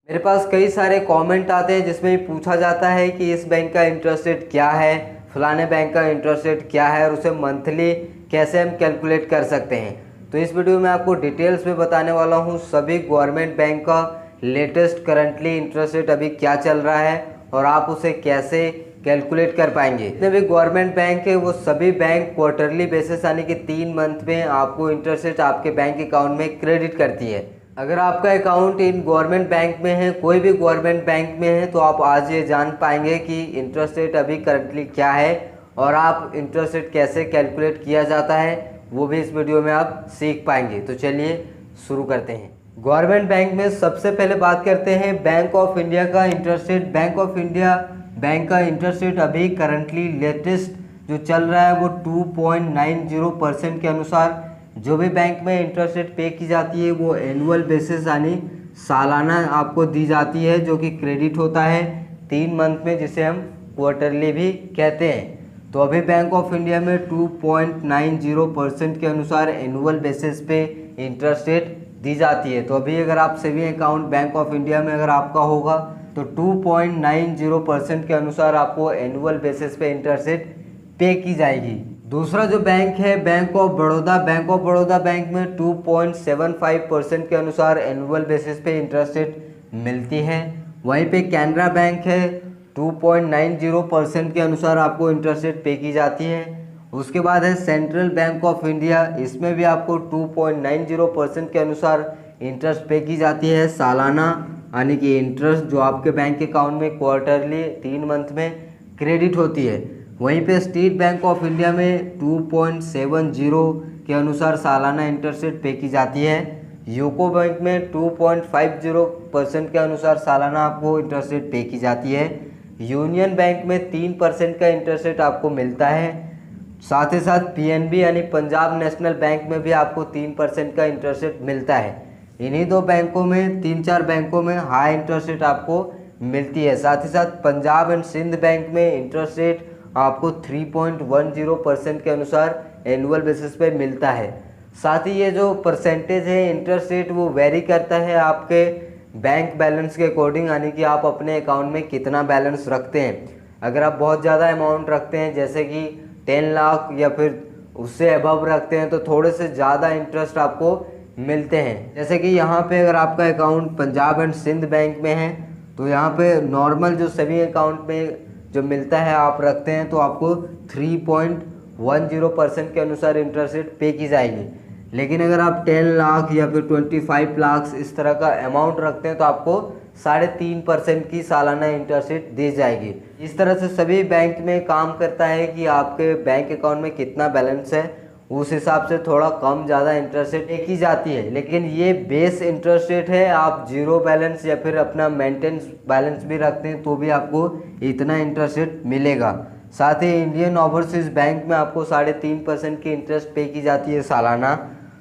मेरे पास कई सारे कमेंट आते हैं जिसमें पूछा जाता है कि इस बैंक का इंटरेस्ट रेट क्या है, फलाने बैंक का इंटरेस्ट रेट क्या है और उसे मंथली कैसे हम कैलकुलेट कर सकते हैं। तो इस वीडियो में आपको डिटेल्स में बताने वाला हूँ सभी गवर्नमेंट बैंक का लेटेस्ट करंटली इंटरेस्ट रेट अभी क्या चल रहा है और आप उसे कैसे कैलकुलेट कर पाएंगे। जितने भी गवर्नमेंट बैंक है वो सभी बैंक क्वार्टरली बेसिस यानी कि 3 मंथ में आपको इंटरेस्ट रेट आपके बैंक अकाउंट में क्रेडिट करती है। अगर आपका अकाउंट इन गवर्नमेंट बैंक में है, कोई भी गवर्नमेंट बैंक में है, तो आप आज ये जान पाएंगे कि इंटरेस्ट रेट अभी करंटली क्या है और आप इंटरेस्ट रेट कैसे कैलकुलेट किया जाता है वो भी इस वीडियो में आप सीख पाएंगे। तो चलिए शुरू करते हैं। गवर्नमेंट बैंक में सबसे पहले बात करते हैं बैंक ऑफ इंडिया का interest rate. Bank of India bank का इंटरेस्ट रेट अभी करंटली लेटेस्ट जो चल रहा है वो 2.90% के अनुसार जो भी बैंक में इंटरेस्ट रेट पे की जाती है वो एनुअल बेसिस यानी सालाना आपको दी जाती है, जो कि क्रेडिट होता है 3 मंथ में, जिसे हम क्वार्टरली भी कहते हैं। तो अभी बैंक ऑफ इंडिया में 2.90% के अनुसार एनुअल बेसिस पे इंटरेस्ट रेट दी जाती है। तो अभी अगर आप saving account bank of India में अगर आपका होगा तो 2.90% के अनुसार आपको एनुअल बेसिस पे इंटरेस्ट रेट पे की जाएगी। दूसरा जो बैंक है bank of Baroda. Bank of Baroda bank में 2.75% के अनुसार एनुअल बेसिस पे इंटरेस्ट रेट मिलती है। वहीं पे कैनरा बैंक है 2.90% के अनुसार आपको इंटरेस्ट रेट पे की जाती है। उसके बाद है सेंट्रल बैंक ऑफ इंडिया, इसमें भी आपको 2.90% के अनुसार इंटरेस्ट पे की जाती है सालाना, यानी कि इंटरेस्ट जो आपके बैंक अकाउंट में क्वार्टरली 3 मंथ में क्रेडिट होती है। वहीं पे स्टेट बैंक ऑफ इंडिया में 2.70 के अनुसार सालाना इंटरेस्ट रेट पे की जाती है। यूको बैंक में 2.50% के अनुसार सालाना आपको इंटरेस्ट रेट पे की जाती है। यूनियन बैंक में 3% का इंटरेस्ट रेट आपको मिलता है। साथ ही साथ पीएनबी यानी पंजाब नेशनल बैंक में भी आपको 3% का इंटरेस्ट रेट मिलता है। इन्हीं दो बैंकों में 3-4 बैंकों में हाई इंटरेस्ट रेट आपको मिलती है। साथ ही साथ पंजाब एंड सिंध बैंक में इंटरेस्ट रेट आपको 3.10% के अनुसार एनुअल बेसिस पे मिलता है। साथ ही ये जो परसेंटेज है इंटरेस्ट रेट वो वेरी करता है आपके बैंक बैलेंस के अकॉर्डिंग, यानी कि आप अपने अकाउंट में कितना बैलेंस रखते हैं। अगर आप बहुत ज़्यादा अमाउंट रखते हैं जैसे कि 10 लाख या फिर उससे अबव रखते हैं तो थोड़े से ज़्यादा इंटरेस्ट आपको मिलते हैं। जैसे कि यहाँ पे अगर आपका account Punjab and Sind Bank में है तो यहाँ पे नॉर्मल जो सेविंग अकाउंट में जो मिलता है आप रखते हैं तो आपको 3.10% के अनुसार इंटरेस्ट रेट पे की जाएगी। लेकिन अगर आप 10 लाख या फिर 25 लाख इस तरह का अमाउंट रखते हैं तो आपको 3.5% की सालाना इंटरेस्ट रेट दी जाएगी। इस तरह से सभी बैंक में काम करता है कि आपके बैंक अकाउंट में कितना बैलेंस है उस हिसाब से थोड़ा कम ज़्यादा इंटरेस्ट रेट पे की जाती है। लेकिन ये बेस इंटरेस्ट रेट है, आप जीरो बैलेंस या फिर अपना मेंटेनेंस बैलेंस भी रखते हैं तो भी आपको इतना इंटरेस्ट रेट मिलेगा। साथ ही इंडियन ओवरसीज बैंक में आपको 3.5% की इंटरेस्ट पे की जाती है सालाना।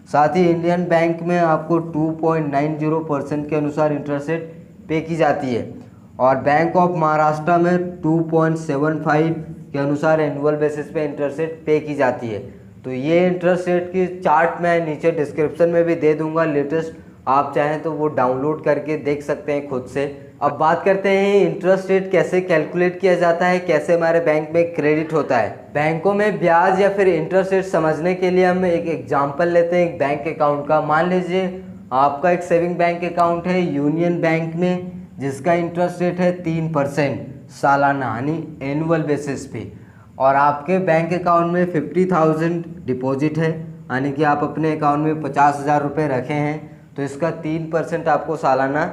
साथ ही इंडियन बैंक में आपको 2.90% के अनुसार इंटरेस्ट रेट पे की जाती है। और बैंक ऑफ महाराष्ट्र में 2.75 के अनुसार एनुअल बेसिस पे इंटरेस्ट रेट पे की जाती है। तो ये इंटरेस्ट रेट की चार्ट मैं नीचे डिस्क्रिप्शन में भी दे दूंगा लेटेस्ट, आप चाहें तो वो डाउनलोड करके देख सकते हैं खुद से। अब बात करते हैं इंटरेस्ट रेट कैसे कैलकुलेट किया जाता है, कैसे हमारे बैंक में क्रेडिट होता है। बैंकों में ब्याज या फिर इंटरेस्ट रेट समझने के लिए हम एक एग्जाम्पल लेते हैं एक बैंक अकाउंट का। मान लीजिए आपका एक सेविंग बैंक अकाउंट है यूनियन बैंक में जिसका इंटरेस्ट रेट है 3% सालाना यानी एनुअल बेसिस पे, और आपके बैंक अकाउंट में 50,000 डिपॉजिट है, यानी कि आप अपने अकाउंट में 50,000 रुपये रखे हैं तो इसका 3% आपको सालाना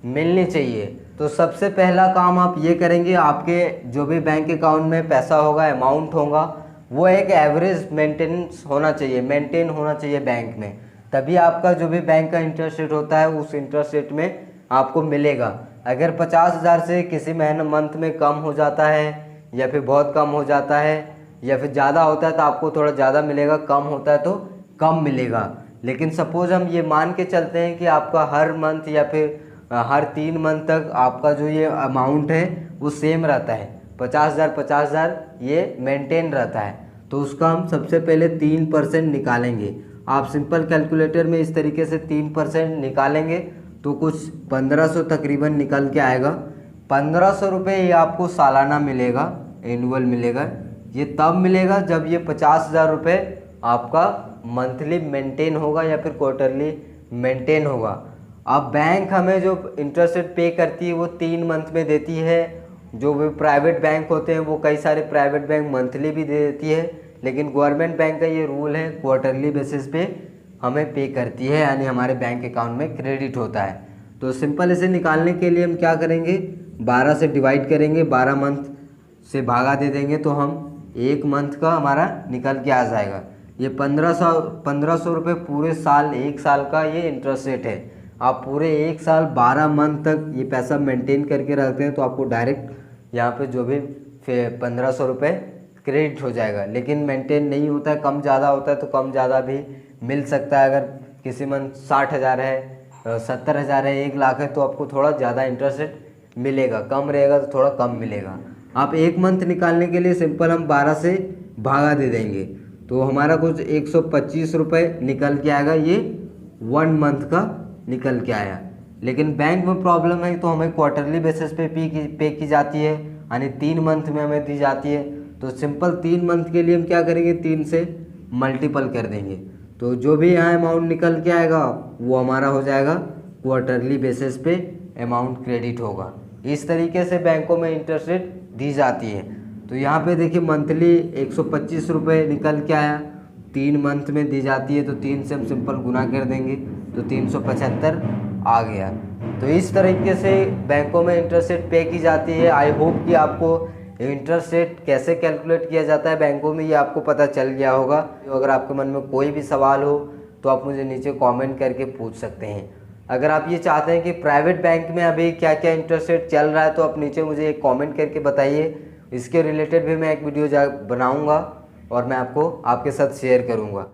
मिलनी चाहिए। तो सबसे पहला काम आप ये करेंगे, आपके जो भी बैंक अकाउंट में पैसा होगा अमाउंट होगा वो एक एवरेज मेंटेनेंस होना चाहिए, मेंटेन होना चाहिए बैंक में, तभी आपका जो भी बैंक का इंटरेस्ट रेट होता है उस इंटरेस्ट रेट में आपको मिलेगा। अगर 50,000 से किसी महीने मंथ में कम हो जाता है या फिर बहुत कम हो जाता है या फिर ज़्यादा होता है तो आपको थोड़ा ज़्यादा मिलेगा, कम होता है तो कम मिलेगा। लेकिन सपोज़ हम ये मान के चलते हैं कि आपका हर मंथ या फिर हर 3 मंथ तक आपका जो ये अमाउंट है वो सेम रहता है, 50,000 ये मेंटेन रहता है, तो उसका हम सबसे पहले 3% निकालेंगे। आप सिंपल कैलकुलेटर में इस तरीके से 3% निकालेंगे तो कुछ 1500 तकरीबन निकल के आएगा। 1500 रुपये ये आपको सालाना मिलेगा, एनुअल मिलेगा। ये तब मिलेगा जब ये 50,000 रुपये आपका मंथली मेंटेन होगा या फिर क्वार्टरली मेंटेन होगा। अब बैंक हमें जो इंटरेस्ट रेट पे करती है वो 3 मंथ में देती है। जो भी प्राइवेट बैंक होते हैं वो कई सारे प्राइवेट बैंक मंथली भी दे देती है, लेकिन गवर्नमेंट बैंक का ये रूल है क्वार्टरली बेसिस पे हमें पे करती है, यानी हमारे बैंक अकाउंट में क्रेडिट होता है। तो सिंपल इसे निकालने के लिए हम क्या करेंगे, 12 से डिवाइड करेंगे, 12 मंथ से भागा दे देंगे तो हम 1 मंथ का हमारा निकल के आ जाएगा। ये 1500 रुपये पूरे साल, 1 साल का ये इंटरेस्ट रेट है। आप पूरे 1 साल 12 मंथ तक ये पैसा मेंटेन करके रखते हैं तो आपको डायरेक्ट यहाँ पे जो भी 1500 रुपये क्रेडिट हो जाएगा। लेकिन मेंटेन नहीं होता है, कम ज़्यादा होता है तो कम ज़्यादा भी मिल सकता है। अगर किसी मंथ 60,000 है, 70,000 है, 1 लाख है तो आपको थोड़ा ज़्यादा इंटरेस्ट रेट मिलेगा, कम रहेगा तो थोड़ा कम मिलेगा। आप 1 मंथ निकालने के लिए सिंपल हम 12 से भागा दे देंगे तो हमारा कुछ 125 रुपये निकल के आएगा। ये 1 मंथ का निकल के आया। लेकिन बैंक में प्रॉब्लम है तो हमें क्वार्टरली बेसिस पे पे की जाती है, यानी 3 मंथ में हमें दी जाती है। तो सिंपल 3 मंथ के लिए हम क्या करेंगे, 3 से मल्टीपल कर देंगे तो जो भी यहाँ अमाउंट निकल के आएगा वो हमारा हो जाएगा क्वार्टरली बेसिस पे अमाउंट क्रेडिट होगा। इस तरीके से बैंकों में इंटरेस्ट रेट दी जाती है। तो यहाँ पे देखिए मंथली 125 रुपये निकल के आया, 3 मंथ में दी जाती है तो 3 से हम सिंपल गुना कर देंगे तो 375 आ गया। तो इस तरीके से बैंकों में इंटरेस्ट रेट पे की जाती है। आई होप कि आपको इंटरेस्ट रेट कैसे कैलकुलेट किया जाता है बैंकों में ये आपको पता चल गया होगा। तो अगर आपके मन में कोई भी सवाल हो तो आप मुझे नीचे कमेंट करके पूछ सकते हैं। अगर आप ये चाहते हैं कि प्राइवेट बैंक में अभी क्या क्या इंटरेस्ट रेट चल रहा है तो आप नीचे मुझे एक कमेंट करके बताइए। इसके रिलेटेड भी मैं एक वीडियो बनाऊँगा और मैं आपको आपके साथ शेयर करूँगा।